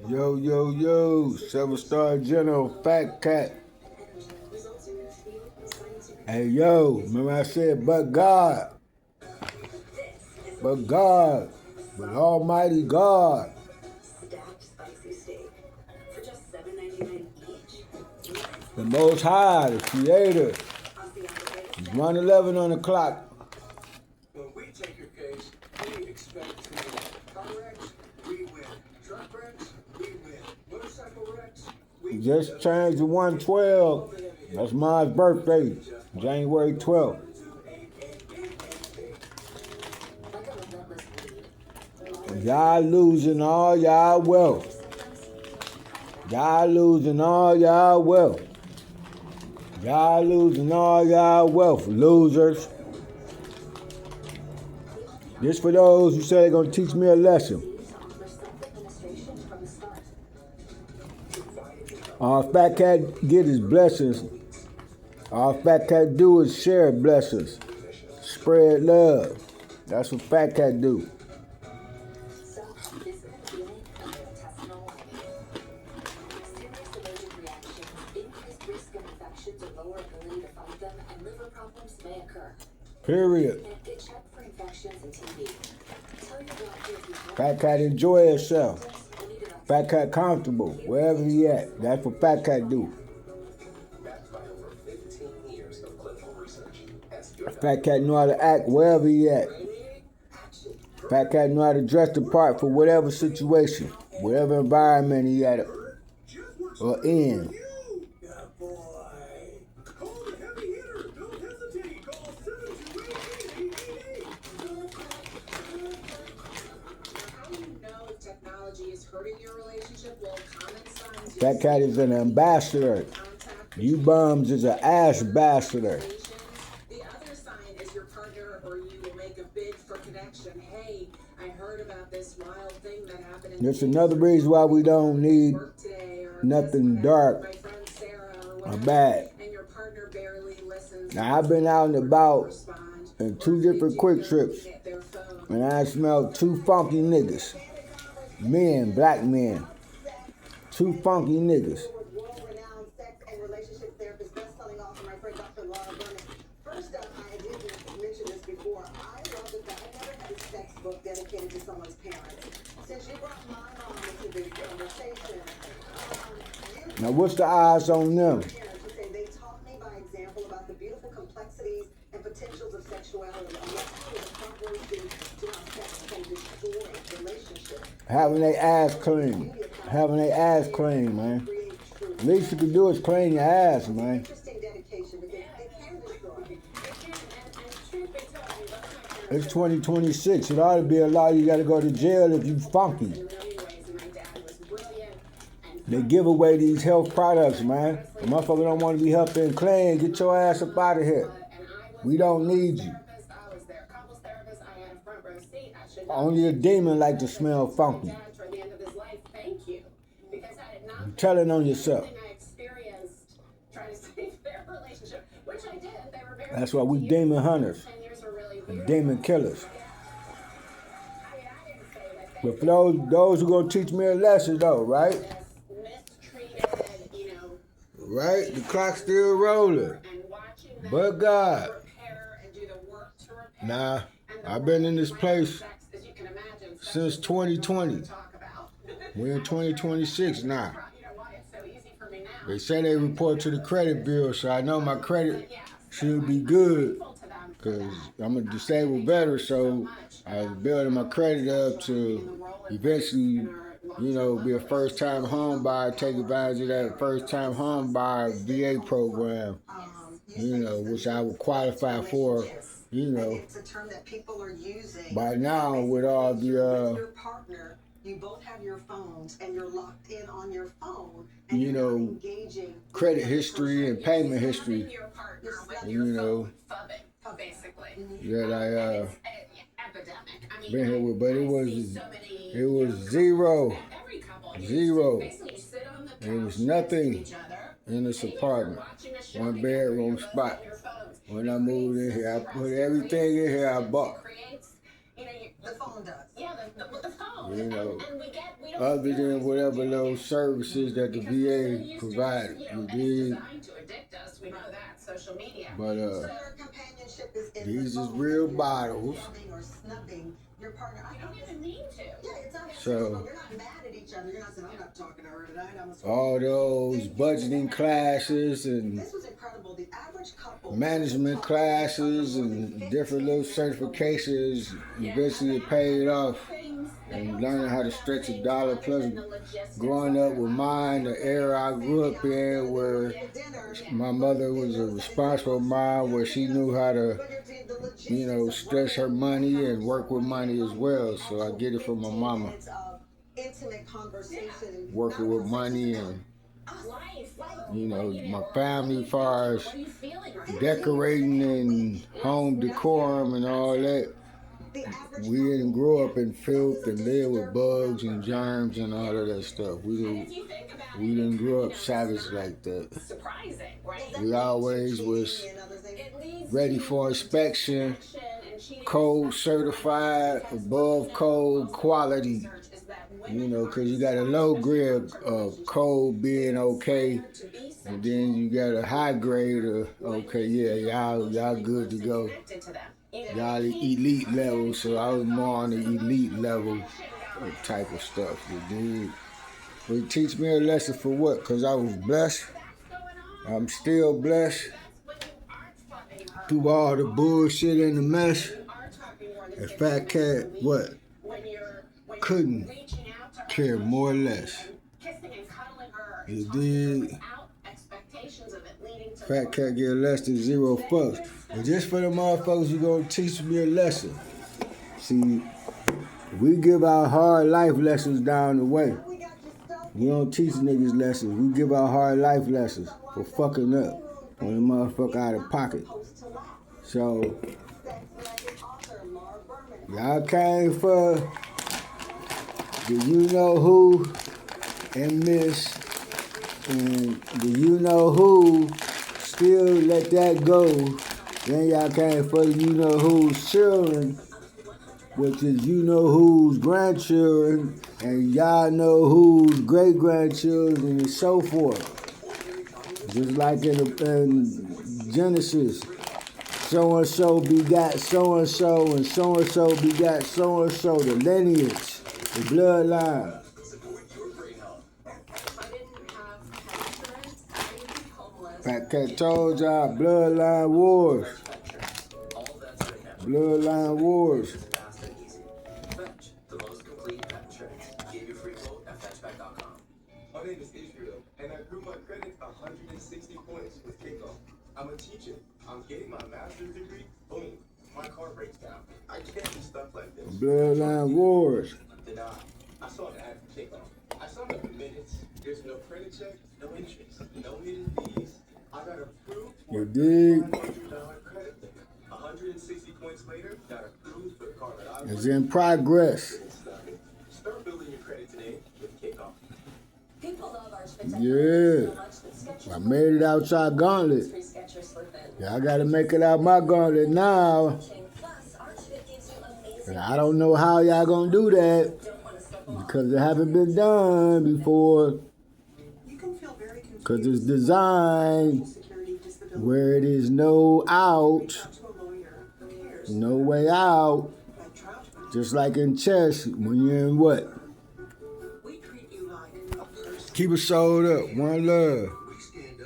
Yo, yo, yo, 7-star General, Fat Cat. Hey, yo, remember I said, but God, but Almighty God. The Most High, the Creator. It's 1:11 on the clock. When we take your case, we expect to win. Car wrecks, we win. Truck wrecks, we win. Motorcycle wrecks, we win. Just changed to 112. That's my birthday, January 12th. Y'all losing all y'all wealth. Y'all losing all y'all wealth. Y'all losing all y'all wealth, losers. This for those who say they're going to teach me a lesson. All Fat Cat get his blessings. All Fat Cat do is share blessings. Spread love. That's what Fat Cat do. Period. Fat Cat enjoy himself. Fat Cat comfortable wherever he at. That's what Fat Cat do. Fat Cat know how to act wherever he at. Fat Cat know how to dress the part for whatever situation, whatever environment he at or in. Fat Cat is an ambassador. You bums is an ass ambassador. The other sign is your partner or you will make a bid for connection. Hey, I heard about this wild thing that happened. There's another reason why we don't need nothing dark or bad. Now, I've been out and about in 2 different quick trips, and I smelled 2 funky niggas. Men, black men. 2 funky niggas. Dedicated to someone's parents. Since you brought my mom into this conversation, now what's the odds on them? They taught me by example about the beautiful complexities and potentials of sexuality, and what the front row to how sex can destroy relationships. Having their ass clean. Having their ass clean, man. Least you can do is clean your ass, man. It's 2026. It ought to be a law you got to go to jail if you funky. They give away these health products, man. The motherfucker don't want to be healthy and clean. Get your ass up out of here. We don't need you. Only a demon like to smell funky. You're telling on yourself. That's why we demon hunters. And demon killers. But for those who gonna teach me a lesson though, right? Right? The clock's still rolling. But God. Nah, I've been in this place since 2020. We're in 2026 now. They say they report to the credit bureau, so I know my credit should be good. Because I'm a disabled veteran, so I was building my credit up to eventually, be a first-time home buyer, take advantage of that first-time home buyer VA program, which I would qualify for, It's a term that people are using. by now with all the, your partner, you both have your phones and you're locked in on your phone. And credit history and payment history, that I been here with, but it was zero. It was nothing in this apartment. 1 bedroom spot. When I moved in here, I put everything in here I bought. The phone does. Yeah, the phone. You know, other than whatever those services that the VA provided. You dig? But these is real bottles. Your partner, I don't even mean to. Yeah, it's not So you're not mad at each other. You're not saying, I'm not talking to her tonight. all those budgeting classes and this was incredible. The average couple management classes and different little certifications eventually paid off, and learning how to stretch a dollar, plus growing up with mine, the era I grew up in, where my mother was a responsible mom, where she knew how to, you know, stretch her money and work with money as well. So I get it from my mama. Working with money and, you know, my family as far as decorating and home decorum and all that. We didn't grow up in filth and live with bugs and germs and all of that stuff. We didn't grow up savage like that. We always was ready for inspection, code certified, above code quality. You know, because you got a low grade of code being okay, and then you got a high grade of okay, yeah, y'all good to go. Y'all elite level, so I was more on the elite level type of stuff. You dig? But it teach me a lesson for what? Because I was blessed. I'm still blessed through all the bullshit and the mess. And Fat Cat, what? Couldn't care more or less. You dig? Fat Cat get less than 0 fucks. But just for the motherfuckers, you gonna teach me a lesson. See, we give our hard life lessons down the way. We don't teach niggas lessons. We give our hard life lessons for fucking up when the motherfucker out of pocket. So, y'all came for the you know who and miss, and the you know who still let that go. Then y'all came for the you know who's children, which is you know who's grandchildren, and y'all know who's great grandchildren, and so forth. Just like in Genesis, so and so begot so and so, and so begot so and so, the lineage, the bloodline. Fat Cat told y'all, bloodline wars. Bloodline wars. Fetch, the most complete pet insurance. Get your free quote at fetchback.com. My name is Israel, and I grew my credit 160 points with Kickoff. I'm a teacher. I'm getting my master's degree. Boom, my car breaks down. I can't do stuff like this. Bloodline wars. Then I saw an ad for Kickoff. I signed up in minutes. There's no credit check, no interest, no hidden fees. I got approved for You dig? $100 credit limit. 160 points later, got approved for the car that I wanted. It's in progress. Start building your credit today with Kickoff. People love Archfit Yeah. so much that Skechers I made it outside gauntlet. free Skechers slip in. Yeah, I gotta make it out my gauntlet now. Plus, Archfit gives you amazing. And I don't know how y'all gonna do that Don't want to slip along. because it haven't been done before. You can feel very confused. Because it's designed Security disability. where it is no out, To a lawyer who cares. no way out. Like Troutman, Just like in chess, when you're in what? we treat you like a person. Keep it sold up. One love.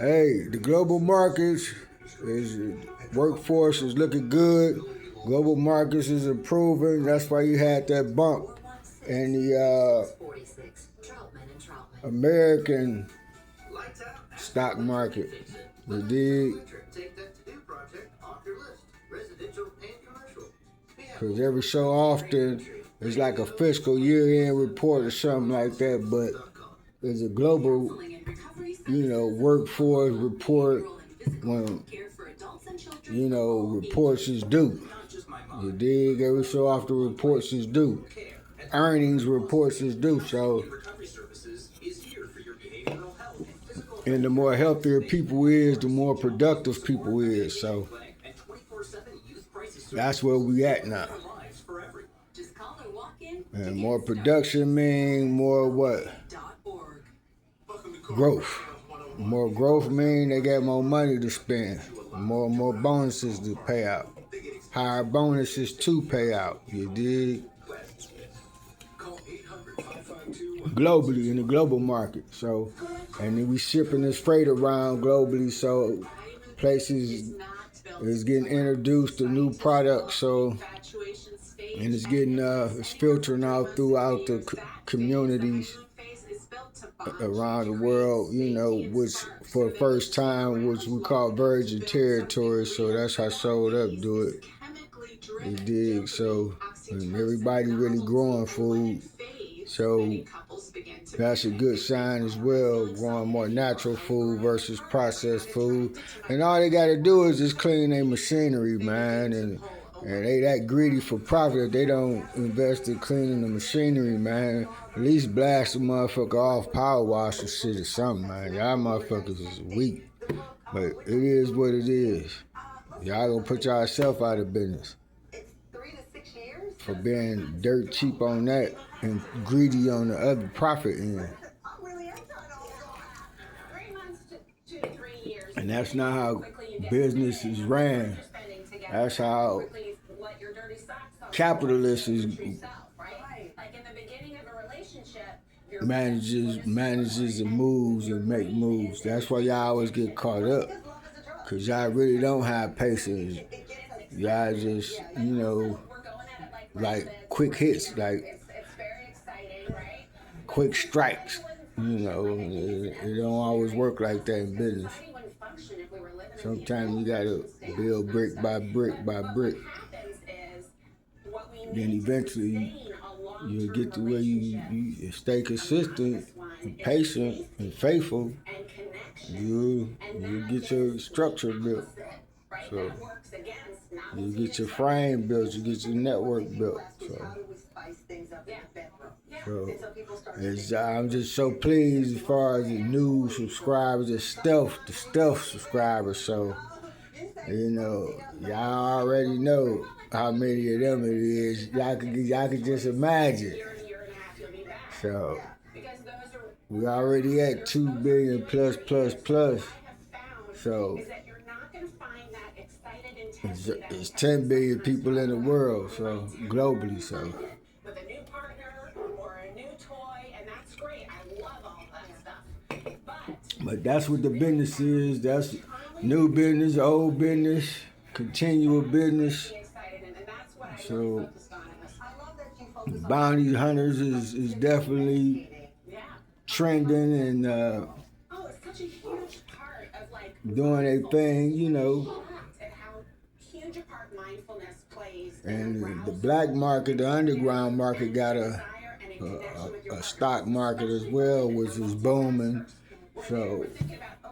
Hey, the global markets workforce is looking good. Global markets is improving. That's why you had that bump in the 46. Troutman and Troutman. American stock market. You dig? Take that to-do project off your list. Residential and commercial. Because every so often, it's like a fiscal year-end report or something like that, but there's a global, workforce report when, reports is due. You dig? Every so often, reports is due. Earnings reports is due. So, Recovery Services is here for your behavioral health and physical and the more healthier people is, the more productive people is. So, and 24/7 youth crisis that's where we at now. lives for every. Just call or walk in. And more production mean more what? Growth. More growth mean they got more money to spend. More bonuses to pay out. Higher bonuses to pay out. You dig? Globally, in the global market. So, and then we shipping this freight around globally, so places is getting introduced to new products, so, and it's getting it's filtering out throughout the communities around the world, you know, which for the first time, which we call virgin territory. So that's how Sold Up do it. You dig? So, and everybody really growing food. So that's a good sign as well, growing more natural food versus processed food. And all they got to do is just clean their machinery, man. And they that greedy for profit that they don't invest in cleaning the machinery, man. At least blast a motherfucker off, power wash or shit or something, man. Y'all motherfuckers is weak. But it is what it is. Y'all gonna put yourself out of business for being dirt cheap on that and greedy on the other profit end. And that's not how business is ran. That's how capitalists manages and moves and make moves. That's why y'all always get caught up, because y'all really don't have patience. Y'all just, you know, like quick hits, like quick strikes. You know, it don't always work like that in business. Sometimes you gotta build brick by brick by brick. Then eventually you'll get to where you stay consistent and patient and faithful. You'll get your structure built. So you get your frame built, you get your network built. So I'm just so pleased as far as the new subscribers, the stealth subscribers. So, you know, y'all already know how many of them it is. Y'all can just imagine. So we already at 2 billion plus. So it's 10 billion people in the world, so globally. So. But that's what the business is. That's new business, old business, continual business. So bounty hunters is definitely trending and doing their thing, you know. And the black market, the underground market, got a stock market as well, which is booming. So,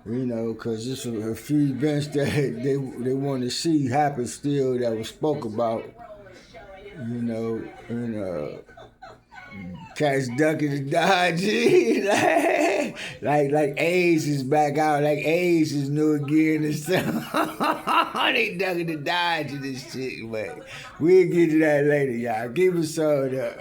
you know, because there's a few events that they want to see happen still that was spoke about, you know, and cats ducking and dodging, like AIDS is back out, like AIDS is new again and stuff. They ducking and dodging this shit, but we'll get to that later, y'all. Keep it sold up.